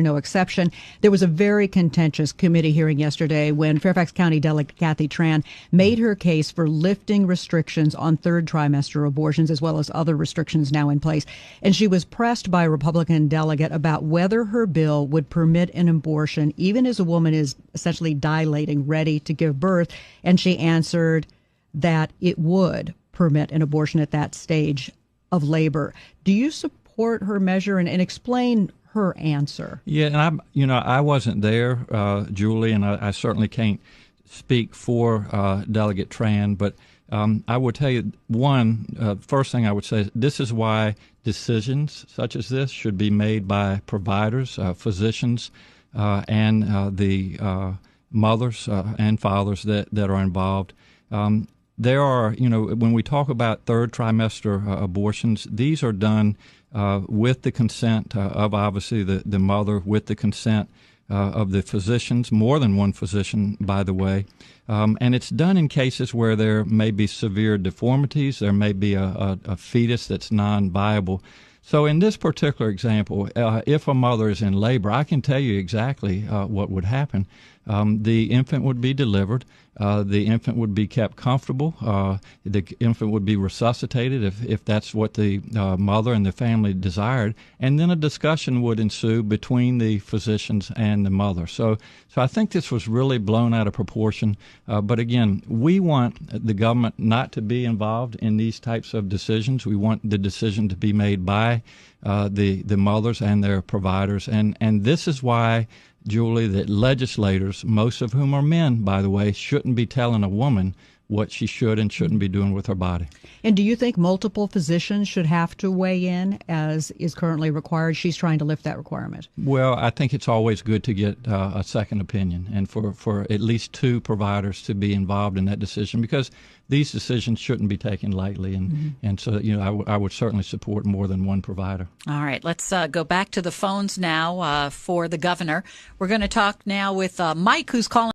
no exception. There was a very contentious committee hearing yesterday when Fairfax County Delegate Kathy Tran made her case for lifting restrictions on third trimester abortions, as well as other restrictions now in place. And she was pressed by a Republican delegate about whether her bill would permit an abortion even as a woman is essentially dilating, ready to give birth. And she answered that it would permit an abortion at that stage of labor. Do you support her measure and explain her answer? Yeah, and I wasn't there, Julie, and I certainly can't speak for Delegate Tran, but I would tell you first thing I would say is this is why decisions such as this should be made by providers, physicians, and the mothers and fathers that are involved. There are, when we talk about third trimester abortions, these are done with the consent of obviously the mother, with the consent of the physicians, more than one physician, by the way. And it's done in cases where there may be severe deformities, there may be a fetus that's non-viable. So in this particular example, if a mother is in labor, I can tell you exactly what would happen. The infant would be delivered. The infant would be kept comfortable. The infant would be resuscitated if that's what the mother and the family desired. And then a discussion would ensue between the physicians and the mother. So I think this was really blown out of proportion. But again, we want the government not to be involved in these types of decisions. We want the decision to be made by the mothers and their providers. And this is why, Julie, that legislators, most of whom are men, by the way, shouldn't be telling a woman what she should and shouldn't be doing with her body. And do you think multiple physicians should have to weigh in, as is currently required? She's trying to lift that requirement. Well, I think it's always good to get a second opinion and for at least two providers to be involved in that decision, because these decisions shouldn't be taken lightly. And so, I would certainly support more than one provider. All right, let's go back to the phones now for the governor. We're going to talk now with Mike, who's calling